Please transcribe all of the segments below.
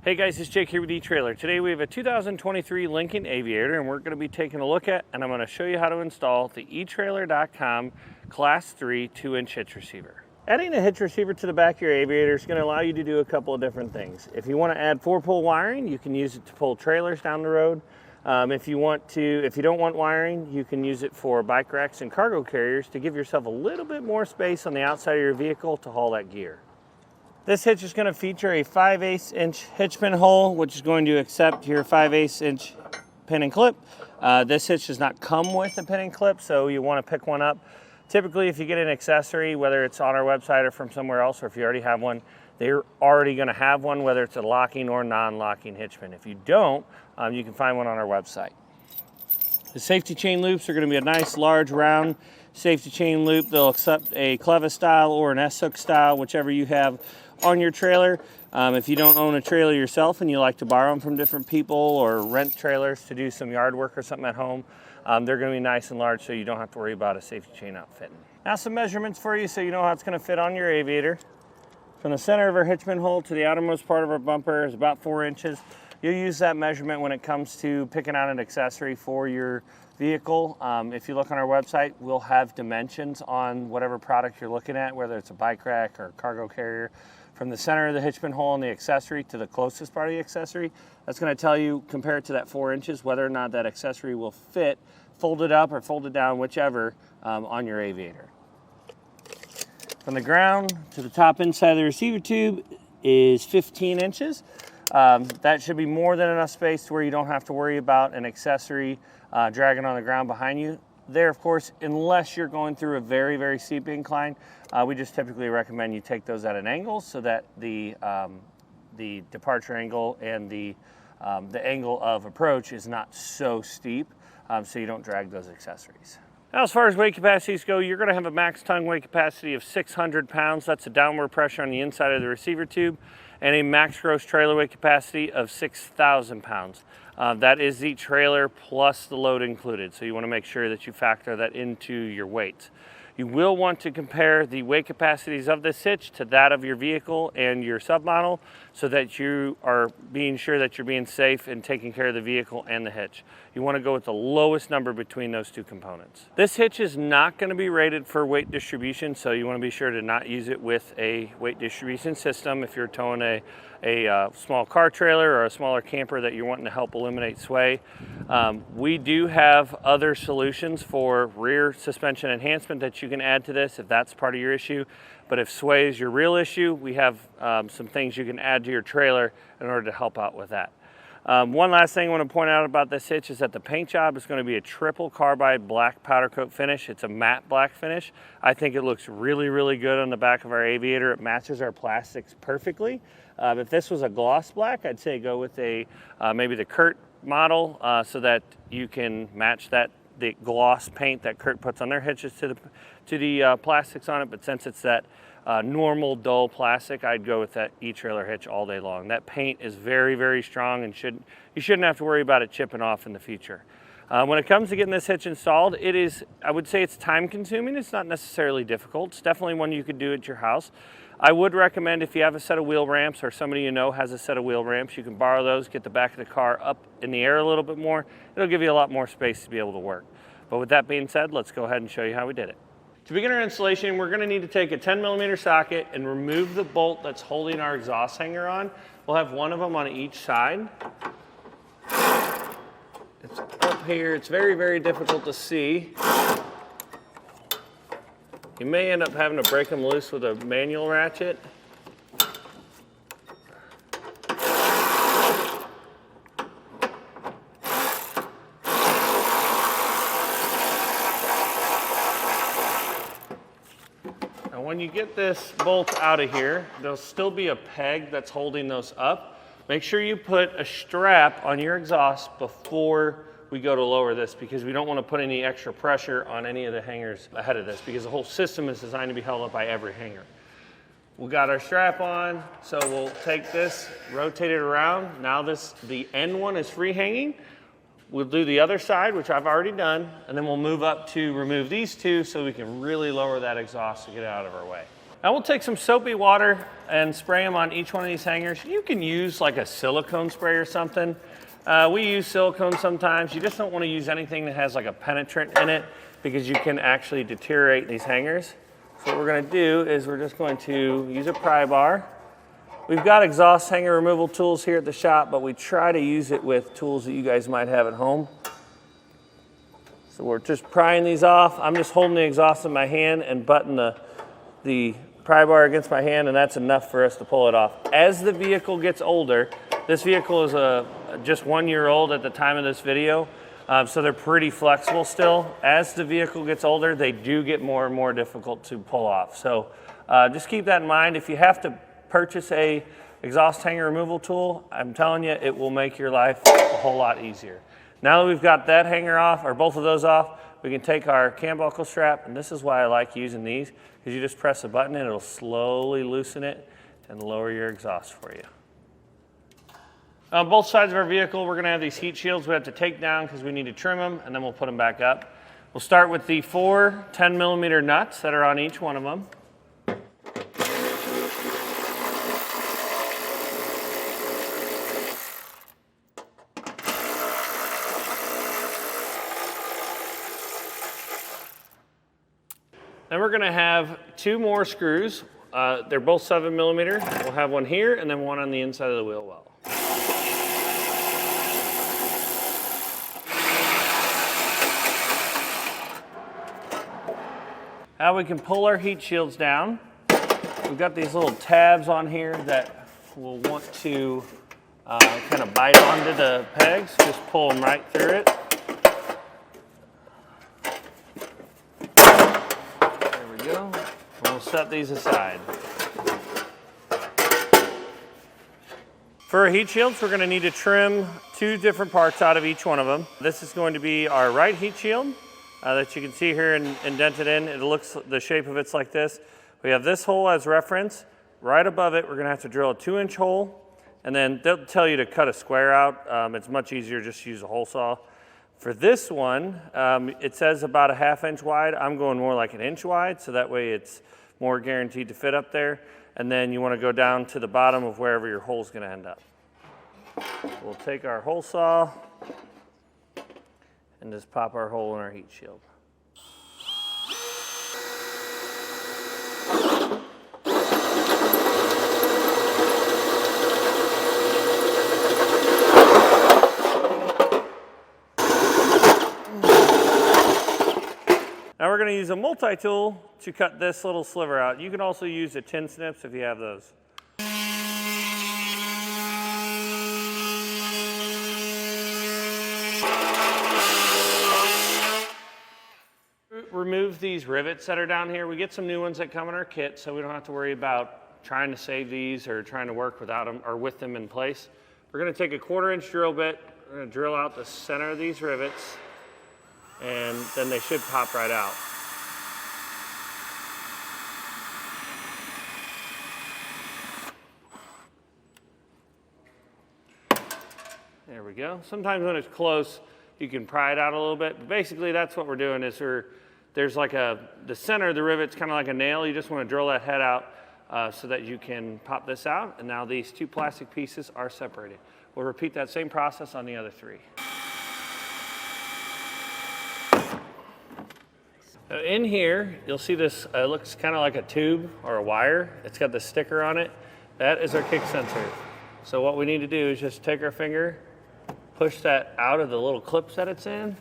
Hey guys, it's Jake here with eTrailer. Today we have a 2023 Lincoln Aviator and we're going to be taking a look at and I'm going to show you how to install the etrailer.com Class 3 2-inch hitch receiver. Adding a hitch receiver to the back of your Aviator is going to allow you to do a couple of different things. If you want to add 4-pole wiring, you can use it to pull trailers down the road. If you don't want wiring, you can use it for bike racks and cargo carriers to give yourself a little bit more space on the outside of your vehicle to haul that gear. This hitch is going to feature a 5/8 inch hitch pin hole, which is going to accept your 5/8 inch pin and clip. This hitch does not come with a pin and clip, so you want to pick one up. Typically, if you get an accessory, whether it's on our website or from somewhere else, or if you already have one, they're already going to have one, whether it's a locking or non-locking hitch pin. If you don't, you can find one on our website. The safety chain loops are going to be a nice, large, round safety chain loop. They'll accept a clevis style or an S-hook style, whichever you have on your trailer. If you don't own a trailer yourself and you like to borrow them from different people or rent trailers to do some yard work or something at home, they're going to be nice and large so you don't have to worry about a safety chain outfitting. Now some measurements for you so you know how it's going to fit on your Aviator. From the center of our hitch pin hole to the outermost part of our bumper is about 4 inches. You'll use that measurement when it comes to picking out an accessory for your vehicle. If you look on our website, we'll have dimensions on whatever product you're looking at, whether it's a bike rack or a cargo carrier. From the center of the hitch pin hole on the accessory to the closest part of the accessory, that's going to tell you, compared to that 4 inches, whether or not that accessory will fit, folded up or folded down, whichever, on your Aviator. From the ground to the top inside of the receiver tube is 15 inches. That should be more than enough space to where you don't have to worry about an accessory dragging on the ground behind you. There, of course, unless you're going through a very, very steep incline, we just typically recommend you take those at an angle so that the departure angle and the angle of approach is not so steep, so you don't drag those accessories. Now, as far as weight capacities go, you're going to have a max tongue weight capacity of 600 pounds. That's a downward pressure on the inside of the receiver tube, and a max gross trailer weight capacity of 6,000 pounds. That is the trailer plus the load included, so you want to make sure that you factor that into your weight. You will want to compare the weight capacities of this hitch to that of your vehicle and your submodel so that you are being sure that you're being safe and taking care of the vehicle and the hitch. You want to go with the lowest number between those two components. This hitch is not going to be rated for weight distribution, so you want to be sure to not use it with a weight distribution system if you're towing a small car trailer or a smaller camper that you're wanting to help eliminate sway. We do have other solutions for rear suspension enhancement that you can add to this if that's part of your issue. But if sway is your real issue, we have some things you can add to your trailer in order to help out with that. One last thing I want to point out about this hitch is that the paint job is going to be a triple carbide black powder coat finish. It's a matte black finish. I think it looks really, really good on the back of our Aviator. It matches our plastics perfectly. If this was a gloss black, I'd say go with maybe the Kurt model so that you can match the gloss paint that Kurt puts on their hitches to the plastics on it. But since it's that normal dull plastic, I'd go with that eTrailer hitch all day long. That paint is very, very strong and you shouldn't have to worry about it chipping off in the future. When it comes to getting this hitch installed, I would say it's time consuming. It's not necessarily difficult. It's definitely one you could do at your house. I would recommend if you have a set of wheel ramps or somebody you know has a set of wheel ramps, you can borrow those, get the back of the car up in the air a little bit more. It'll give you a lot more space to be able to work. But with that being said, let's go ahead and show you how we did it. To begin our installation, we're going to need to take a 10mm socket and remove the bolt that's holding our exhaust hanger on. We'll have one of them on each side. It's up here. It's very, very difficult to see. You may end up having to break them loose with a manual ratchet. Now when you get this bolt out of here, there'll still be a peg that's holding those up. Make sure you put a strap on your exhaust before we go to lower this, because we don't want to put any extra pressure on any of the hangers ahead of this, because the whole system is designed to be held up by every hanger. We got our strap on, so we'll take this, rotate it around. Now the end one is free hanging. We'll do the other side, which I've already done, and then we'll move up to remove these two so we can really lower that exhaust to get it out of our way. Now we'll take some soapy water and spray them on each one of these hangers. You can use like a silicone spray or something. We use silicone sometimes. You just don't want to use anything that has like a penetrant in it because you can actually deteriorate these hangers. So what we're going to do is we're just going to use a pry bar. We've got exhaust hanger removal tools here at the shop, but we try to use it with tools that you guys might have at home. So we're just prying these off. I'm just holding the exhaust in my hand and butting the pry bar against my hand, and that's enough for us to pull it off. As the vehicle gets older, this vehicle is just 1 year old at the time of this video, so they're pretty flexible still. As the vehicle gets older, they do get more and more difficult to pull off. So just keep that in mind. If you have to purchase a exhaust hanger removal tool, I'm telling you, it will make your life a whole lot easier. Now that we've got that hanger off, or both of those off, we can take our cam buckle strap, and this is why I like using these, because you just press a button and it'll slowly loosen it and lower your exhaust for you. On both sides of our vehicle, we're gonna have these heat shields we have to take down because we need to trim them, and then we'll put them back up. We'll start with the 4 10mm nuts that are on each one of them. Then we're gonna have 2 more screws. They're both 7mm. We'll have one here and then one on the inside of the wheel well. Now we can pull our heat shields down. We've got these little tabs on here that we'll want to kind of bite onto the pegs. Just pull them right through it. Go. We'll set these aside. For our heat shields, we're going to need to trim 2 different parts out of each one of them. This is going to be our right heat shield that you can see here indented in. It looks, the shape of it's like this. We have this hole as reference. Right above it, we're going to have to drill a 2-inch hole, and then they'll tell you to cut a square out. It's much easier just to use a hole saw. For this one, it says about a 1/2 inch wide. I'm going more like 1 inch wide, so that way it's more guaranteed to fit up there. And then you want to go down to the bottom of wherever your hole's going to end up. We'll take our hole saw and just pop our hole in our heat shield. Now we're going to use a multi-tool to cut this little sliver out. You can also use the tin snips if you have those. Remove these rivets that are down here. We get some new ones that come in our kit, so we don't have to worry about trying to save these or trying to work without them or with them in place. We're going to take a 1/4 inch drill bit. We're going to drill out the center of these rivets, and then they should pop right out. There we go. Sometimes when it's close, you can pry it out a little bit. But basically, that's what we're doing is there's like the center of the rivet's kind of like a nail. You just want to drill that head out so that you can pop this out. And now these 2 plastic pieces are separated. We'll repeat that same process on the other 3. In here, you'll see this looks kind of like a tube or a wire. It's got the sticker on it. That is our kick sensor. So what we need to do is just take our finger, push that out of the little clips that it's in,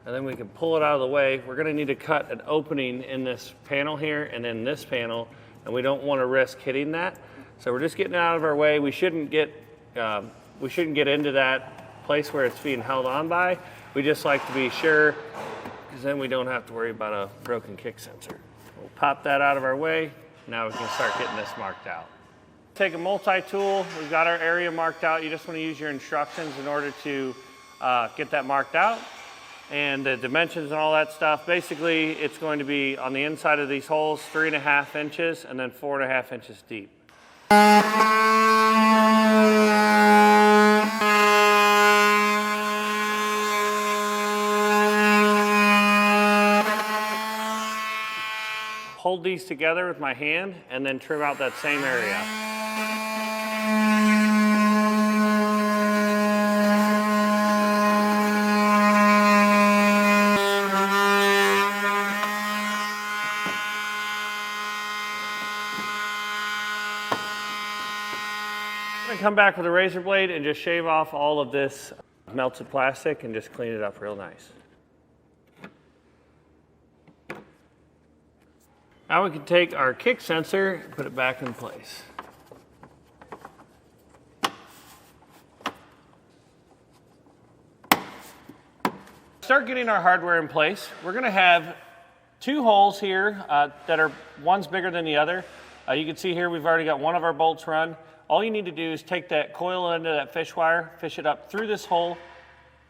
and then we can pull it out of the way. We're gonna need to cut an opening in this panel here and in this panel, and we don't wanna risk hitting that. So we're just getting it out of our way. We shouldn't get into that place where it's being held on by. We just like to be sure, because then we don't have to worry about a broken kick sensor. We'll pop that out of our way. Now we can start getting this marked out. Take a multi-tool. We've got our area marked out. You just want to use your instructions in order to get that marked out. And the dimensions and all that stuff. Basically, it's going to be on the inside of these holes, 3.5 inches and then 4.5 inches deep. Hold hold these together with my hand and then trim out that same area. I'm gonna come back with a razor blade and just shave off all of this melted plastic and just clean it up real nice. Now we can take our kick sensor and put it back in place. Start getting our hardware in place. We're gonna have two holes here that are, one's bigger than the other. You can see here we've already got one of our bolts run. All you need to do is take that coil end of that fish wire, fish it up through this hole,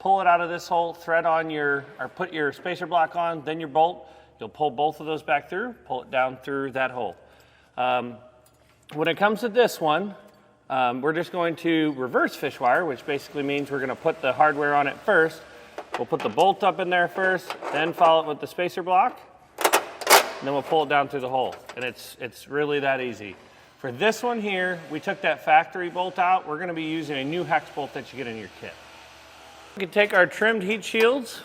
pull it out of this hole, thread on or put your spacer block on, then your bolt. You'll pull both of those back through, pull it down through that hole. When it comes to this one, we're just going to reverse fish wire, which basically means we're gonna put the hardware on it first. We'll put the bolt up in there first, then follow it with the spacer block, and then we'll pull it down through the hole. And it's really that easy. For this one here, we took that factory bolt out. We're gonna be using a new hex bolt that you get in your kit. We can take our trimmed heat shields.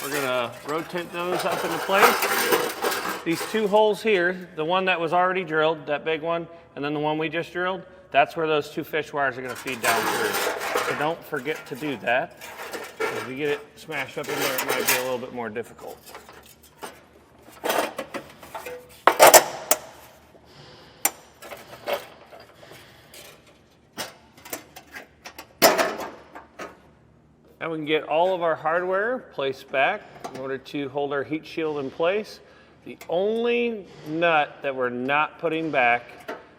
We're gonna rotate those up into place. These two holes here, the one that was already drilled, that big one, and then the one we just drilled, that's where those two fish wires are gonna feed down through. So don't forget to do that. If you get it smashed up in there, it might be a little bit more difficult. Now we can get all of our hardware placed back in order to hold our heat shield in place. The only nut that we're not putting back,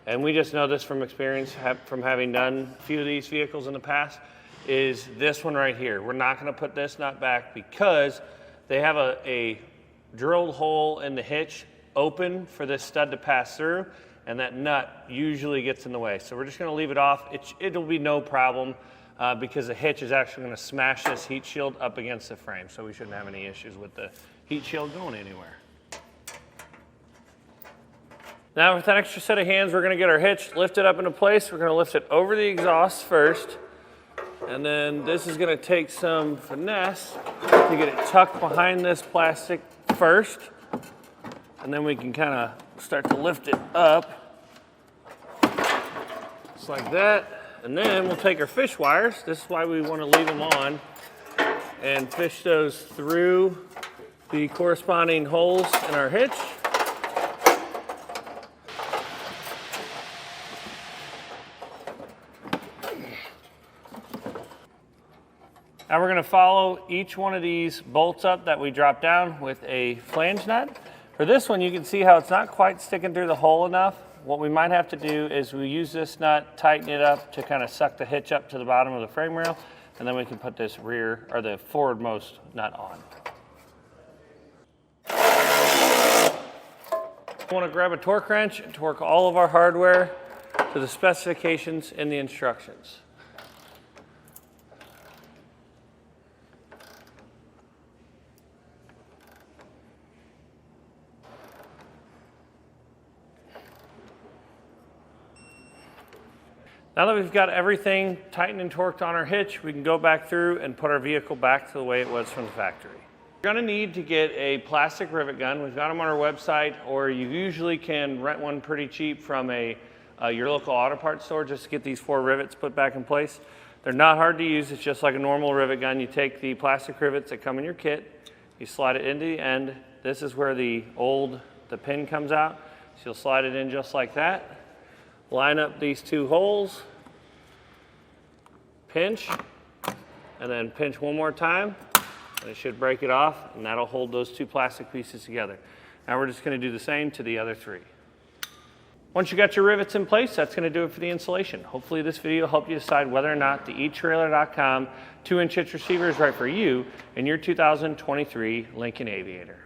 and we just know this from experience from having done a few of these vehicles in the past, is this one right here. We're not gonna put this nut back because they have a drilled hole in the hitch open for this stud to pass through, and that nut usually gets in the way. So we're just gonna leave it off. It'll be no problem. Because the hitch is actually going to smash this heat shield up against the frame, so we shouldn't have any issues with the heat shield going anywhere. Now with that extra set of hands, we're going to get our hitch lifted up into place. We're going to lift it over the exhaust first, and then this is going to take some finesse to get it tucked behind this plastic first, and then we can kind of start to lift it up, just like that. And then we'll take our fish wires, this is why we want to leave them on, and fish those through the corresponding holes in our hitch. Now we're going to follow each one of these bolts up that we drop down with a flange nut. For this one, you can see how it's not quite sticking through the hole enough. What we might have to do is we use this nut, tighten it up to kind of suck the hitch up to the bottom of the frame rail, and then we can put this rear, or the forwardmost nut on. We want to grab a torque wrench and torque all of our hardware to the specifications in the instructions. Now that we've got everything tightened and torqued on our hitch, we can go back through and put our vehicle back to the way it was from the factory. You're going to need to get a plastic rivet gun. We've got them on our website, or you usually can rent one pretty cheap from your local auto parts store just to get these 4 rivets put back in place. They're not hard to use. It's just like a normal rivet gun. You take the plastic rivets that come in your kit, you slide it into the end. This is where the pin comes out. So you'll slide it in just like that. Line up these 2 holes, pinch, and then pinch one more time, and it should break it off, and that'll hold those 2 plastic pieces together. Now we're just going to do the same to the other 3. Once you got your rivets in place, that's going to do it for the installation. Hopefully this video helped you decide whether or not the etrailer.com 2-inch hitch receiver is right for you in your 2023 Lincoln Aviator.